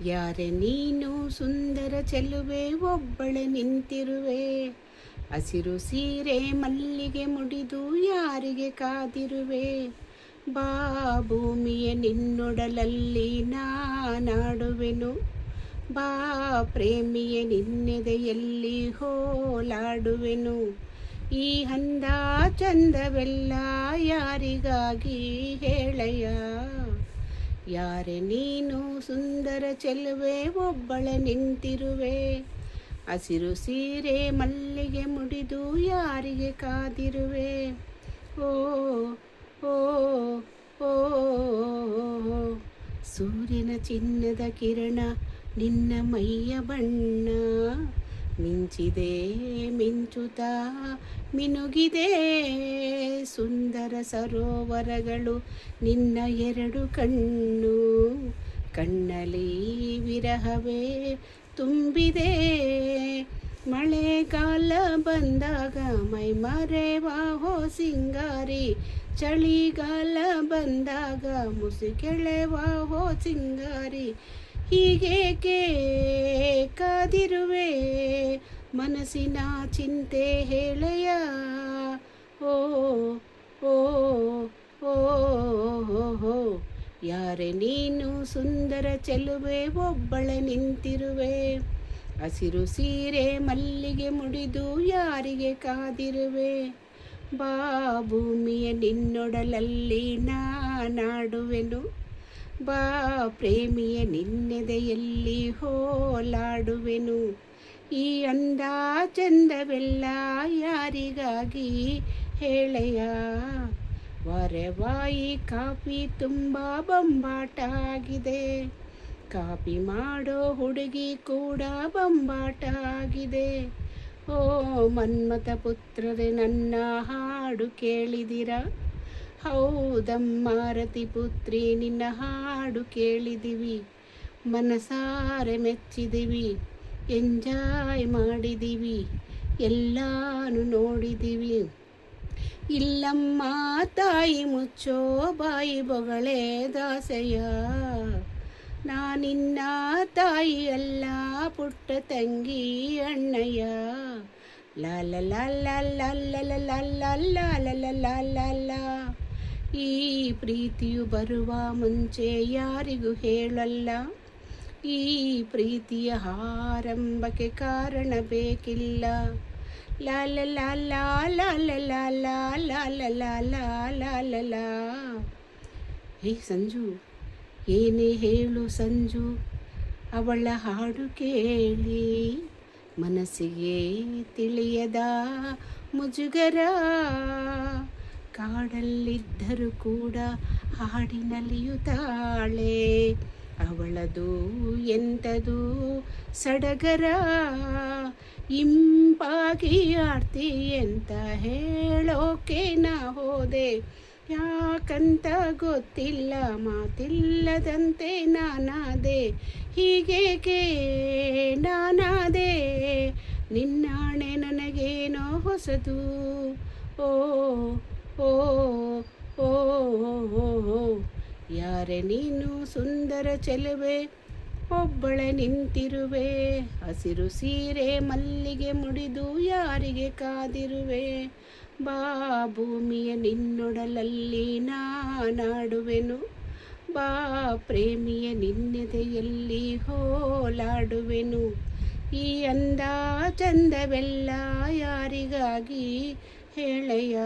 ಯಾರೆ ನೀನು ಸುಂದರ ಚೆಲುವೆ ಒಬ್ಬಳೆ ನಿಂತಿರುವೆ. ಹಸಿರು ಸೀರೆ ಮಲ್ಲಿಗೆ ಮುಡಿದು ಯಾರಿಗೆ ಕಾದಿರುವೆ. ಬಾ ಭೂಮಿಯ ನಿನ್ನೊಡಲಲ್ಲಿ ನಾನಾಡುವೆನು. ಬಾ ಪ್ರೇಮಿಯ ನಿನ್ನೆದೆಯಲ್ಲಿ ಹೋಲಾಡುವೆನು. ಈ ಅಂದ ಚಂದವೆಲ್ಲ ಯಾರಿಗಾಗಿ ಹೇಳಯ್ಯ. ಯಾರೆ ನೀನು ಸುಂದರ ಚೆಲುವೆ ಒಬ್ಬಳೆ ನಿಂತಿರುವೆ. ಹಸಿರು ಸೀರೆ ಮಲ್ಲಿಗೆ ಮುಡಿದು ಯಾರಿಗೆ ಕಾದಿರುವೆ. ಓ ಓ ಓ ಸೂರ್ಯನ ಚಿನ್ನದ ಕಿರಣ ನಿನ್ನ ಮೈಯ ಬಣ್ಣ ಮಿಂಚಿದೆ ಮಿಂಚುತ್ತಾ ಮಿನುಗಿದೆ. ಸುಂದರ ಸರೋವರಗಳು ನಿನ್ನ ಎರಡು ಕಣ್ಣು ಕಣ್ಣಲ್ಲಿ ವಿರಹವೇ ತುಂಬಿದೆ. ಮಳೆಗಾಲ ಬಂದಾಗ ಮೈ ಮರೆವಾ ಹೋ ಸಿಂಗಾರಿ. ಚಳಿಗಾಲ ಬಂದಾಗ ಮುಸುಕೆಳೆವಾ ಹೋ ಸಿಂಗಾರಿ. ಹೀಗೇಕೆ ಕಾದಿರುವೆ ಮನಸ್ಸಿನ ಚಿಂತೆ ಹೇಳೆಯ. ಓ ಓ ಓ ಓ ಯಾರೆ ನೀನು ಸುಂದರ ಚೆಲುವೆ ಒಬ್ಬಳೆ ನಿಂತಿರುವೆ. ಹಸಿರು ಸೀರೆ ಮಲ್ಲಿಗೆ ಮುಡಿದು ಯಾರಿಗೆ ಕಾದಿರುವೆ. ಬಾ ಭೂಮಿಯ ನಿನ್ನೊಡಲಲ್ಲಿ ನಾನಾಡುವೆನು. ಬಾ ಪ್ರೇಮಿಯ ನಿನ್ನೆದೆಯಲ್ಲಿ ಹೋಲಾಡುವೆನು. ಈ ಅಂದ ಚಂದವೆಲ್ಲ ಯಾರಿಗಾಗಿ ಹೇಳೆಯ. ವಾರವಾಯಿ ಕಾಫಿ ತುಂಬ ಬೊಂಬಾಟ ಆಗಿದೆ. ಕಾಪಿ ಮಾಡೋ ಹುಡುಗಿ ಕೂಡ ಬೊಂಬಾಟ ಆಗಿದೆ. ಓ ಮನ್ಮಥ ಪುತ್ರರೇ ನನ್ನ ಹಾಡು ಕೇಳಿದಿರಾ. ಹೌದಮ್ಮ ರತಿ ಪುತ್ರಿ ನಿನ್ನ ಹಾಡು ಕೇಳಿದಿವಿ. ಮನಸಾರೆ ಮೆಚ್ಚಿದಿವಿ. ಎಂಜಾಯ್ ಮಾಡಿದಿವಿ. ಎಲ್ಲಾನು ನೋಡಿದಿವಿ. ಇಲ್ಲಮ್ಮ ತಾಯಿ ಮುಚ್ಚೋ ಬಾಯಿ ಬೊಗಳೆ ದಾಸಯ್ಯ. ನಾನಿನ್ನ ತಾಯಿ ಅಲ್ಲ ಪುಟ್ಟ ತಂಗಿ ಅಣ್ಣಯ್ಯ. ಲಾಲ ಲಾಲ ಲಾಲ ಲಾಲ ಲಾಲ. ಈ ಪ್ರೀತಿಯು ಬರುವ ಮುಂಚೆ ಯಾರಿಗೂ ಹೇಳಲ್ಲ. ಈ ಪ್ರೀತಿಯ ಆರಂಭಕ್ಕೆ ಕಾರಣ ಬೇಕಿಲ್ಲ. ಲಾಲ ಲಾಲ ಲಾಲ ಲಾಲ ಲಾಲ ಲಾಲ ಲಾಲ. ಹೇ ಸಂಜು, ಏನೇ ಹೇಳು ಸಂಜು, ಅವಳ ಹಾಡು ಕೇಳಿ ಮನಸ್ಸಿಗೆ ತಿಳಿಯದ ಮುಜುಗರ. ಕಾಡಲ್ಲಿದ್ದರೂ ಕೂಡ ಹಾಡಿನಲಿಯುತ್ತಾಳೆ. ಅವಳದು ಎಂಥದು ಸಡಗರ. ಇಂಪಾಗಿ ಆಡ್ತಿ ಅಂತ ಹೇಳೋಕೆ ನಾ ಹೋದೆ. ಯಾಕಂತ ಗೊತ್ತಿಲ್ಲ ಮಾತಿಲ್ಲದಂತೆ ನಾನಾದೆ. ಹೀಗೇಕೆ ನಾನಾದೆ ನಿನ್ನಾಣೆ ನನಗೇನೋ ಹೊಸದು. ಓ ಓ ಓ ಓ ಯಾರೆ ನೀನು ಸುಂದರ ಚೆಲುವೆ ಒಬ್ಬಳೆ ನಿಂತಿರುವೆ. ಹಸಿರು ಸೀರೆ ಮಲ್ಲಿಗೆ ಮುಡಿದು ಯಾರಿಗೆ ಕಾದಿರುವೆ. ಬಾ ಭೂಮಿಯ ನಿನ್ನೊಡಲಲ್ಲಿ ನಾನಾಡುವೆನು. ಬಾ ಪ್ರೇಮಿಯ ನಿನ್ನೆದೆಯಲ್ಲಿ ಹೋಲಾಡುವೆನು. ಈ ಅಂದ ಚಂದವೆಲ್ಲ ಯಾರಿಗಾಗಿ ಹೇಳಯ್ಯ.